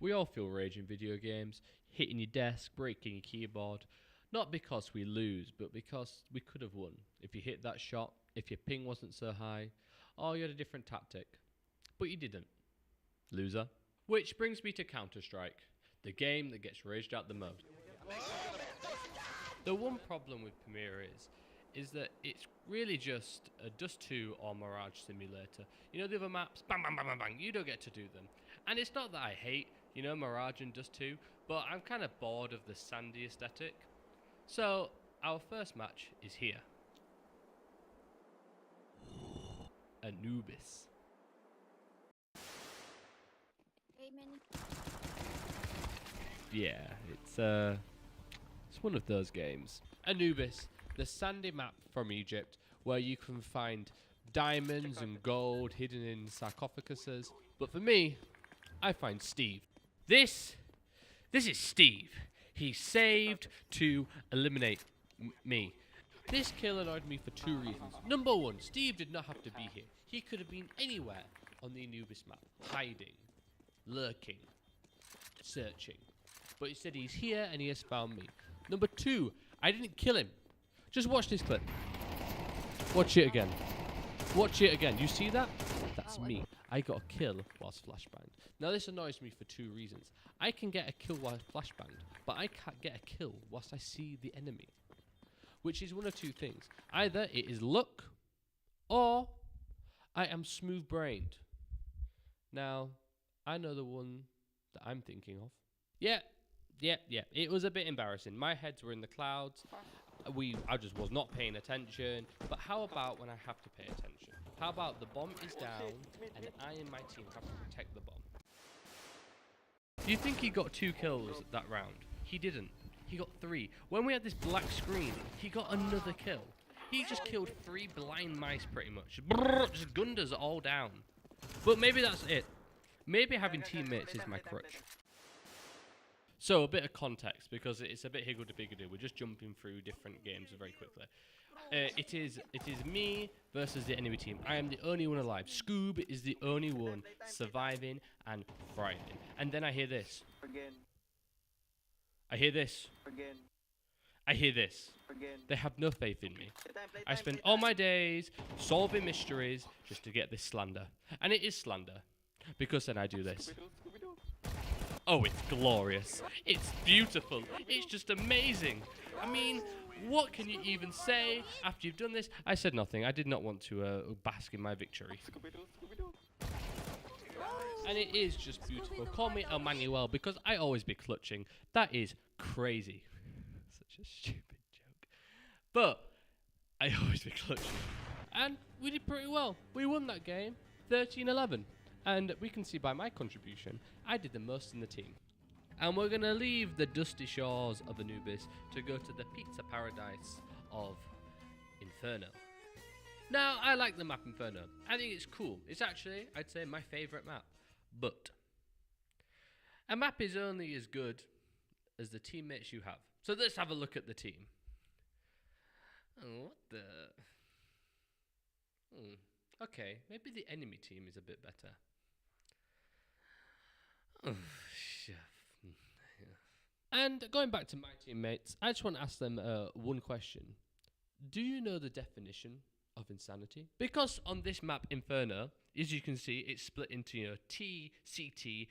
We all feel rage in video games, hitting your desk, breaking your keyboard. Not because we lose, but because we could have won. If you hit that shot, if your ping wasn't so high, or you had a different tactic. But you didn't. Loser. Which brings me to Counter-Strike, the game that gets raged at the most. The one problem with Premiere is that it's really just a Dust 2 or Mirage Simulator. You know the other maps? Bang, bang, bang, bang, bang. You don't get to do them. And it's not that I hate, Mirage and Dust 2, but I'm kind of bored of the sandy aesthetic. So, our first match is here. Anubis. Yeah, it's one of those games. Anubis, the sandy map from Egypt, where you can find diamonds and gold hidden in sarcophaguses. But for me, I find Steve. This is Steve. He saved to eliminate me. This kill annoyed me for two reasons. Number one, Steve did not have to be here. He could have been anywhere on the Anubis map, hiding, lurking, searching. But instead he's here and he has found me. Number two, I didn't kill him. Just watch this clip. Watch it again. Watch it again. You see that? That's me. I got a kill whilst flashbanged. Now this annoys me for two reasons. I can get a kill whilst flashbanged, but I can't get a kill whilst I see the enemy. Which is one of two things. Either it is luck, or I am smooth-brained. Now, I know the one that I'm thinking of. Yeah. It was a bit embarrassing. My heads were in the clouds. I just was not paying attention. But how about when I have to pay attention? How about the bomb is down, and I and my team have to protect the bomb? Do you think he got 2 kills that round? He didn't. He got 3. When we had this black screen, he got another kill. He just killed 3 blind mice pretty much. Just gunned us all down. But maybe that's it. Maybe having teammates is my crutch. So a bit of context, because it's a bit higgledy-piggledy. We're just jumping through different games very quickly. It is me versus the enemy team. I am the only one alive. Scoob is the only one surviving and thriving. And then I hear this. I hear this. I hear this. They have no faith in me. I spend all my days solving mysteries just to get this slander. And it is slander. Because then I do this. Oh, it's glorious. It's beautiful. It's just amazing. I mean, what can you even say after you've done this? I said nothing. I did not want to bask in my victory. And it is just beautiful. Call me Emmanuel because I always be clutching. That is crazy. Such a stupid joke. But I always be clutching. And we did pretty well. We won that game 13-11. And we can see by my contribution, I did the most in the team. And we're going to leave the dusty shores of Anubis to go to the pizza paradise of Inferno. Now, I like the map Inferno. I think it's cool. It's actually, I'd say, my favourite map. But a map is only as good as the teammates you have. So let's have a look at the team. Oh, what the... Okay, maybe the enemy team is a bit better. Oh, and going back to my teammates, I just want to ask them one question. Do you know the definition of insanity? Because on this map, Inferno, as you can see, it's split into T, CT,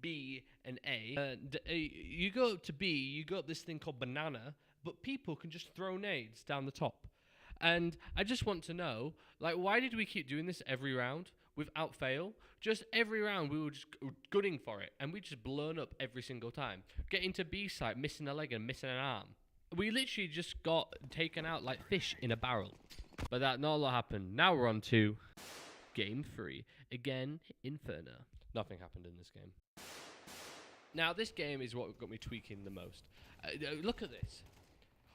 B, and A. You go up to B, you got this thing called banana, but people can just throw nades down the top. And I just want to know, why did we keep doing this every round without fail? Just every round we were just gunning for it, and we just blown up every single time. Getting to B site, missing a leg and missing an arm. We literally just got taken out like fish in a barrel. But that not a lot happened. Now we're on to Game 3. Again, Inferno. Nothing happened in this game. Now this game is what got me tweaking the most. Look at this.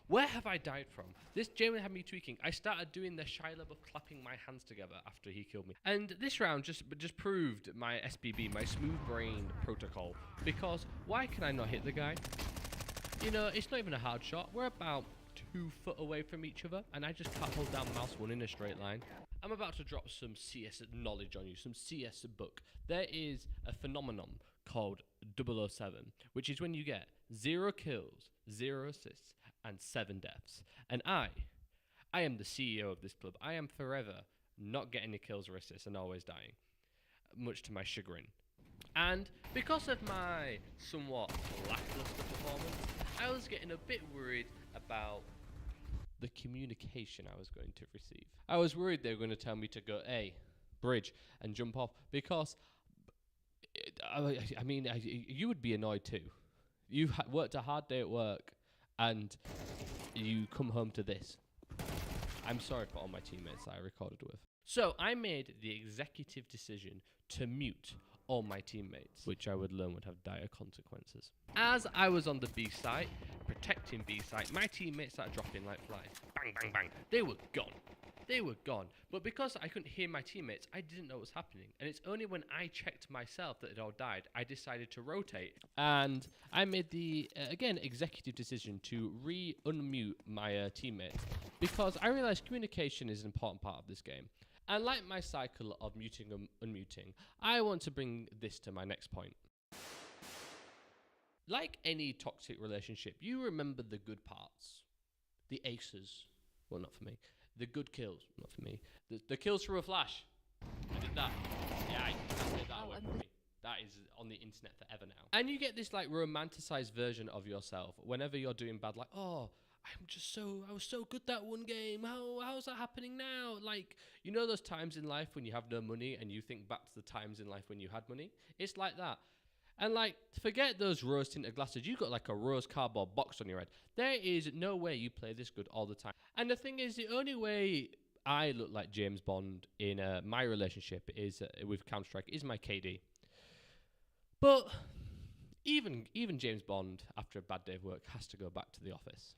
Where have I died from? This genuinely had me tweaking. I started doing the Shia LaBeouf clapping my hands together after he killed me. And this round just proved my SBB, my smooth-brained protocol. Because why can I not hit the guy? It's not even a hard shot. We're about 2 foot away from each other, and I just can't hold down mouse 1 in a straight line. I'm about to drop some CS knowledge on you, some CS book. There is a phenomenon called 007, which is when you get 0 kills, 0 assists, and 7 deaths. And I am the CEO of this club. I am forever not getting any kills or assists and always dying, much to my chagrin. And because of my somewhat lackluster performance, I was getting a bit worried about the communication I was going to receive. I was worried they were going to tell me to go A, bridge, and jump off, because, you would be annoyed too. You worked a hard day at work, and you come home to this. I'm sorry for all my teammates that I recorded with. So I made the executive decision to mute all my teammates, which I would learn would have dire consequences. As I was on the B site, protecting B site, my teammates started dropping like flies. Bang, bang, bang. They were gone. They were gone. But because I couldn't hear my teammates, I didn't know what was happening. And it's only when I checked myself that it all died, I decided to rotate. And I made the, again, executive decision to unmute my teammates, because I realized communication is an important part of this game. And like my cycle of muting and unmuting, I want to bring this to my next point. Like any toxic relationship, you remember the good parts. The aces. Well, not for me. The good kills. Not for me. The kills through a flash. I did that. Yeah, I did that away from me. That is on the internet forever now. And you get this like romanticized version of yourself whenever you're doing bad, like, oh, I was so good that one game. How's that happening now? Like, you know those times in life when you have no money and you think back to the times in life when you had money? It's like that. And like, forget those rose tinted glasses. You got like a rose cardboard box on your head. There is no way you play this good all the time. And the thing is, the only way I look like James Bond in my relationship is with Counter-Strike is my KD. But even James Bond, after a bad day of work, has to go back to the office.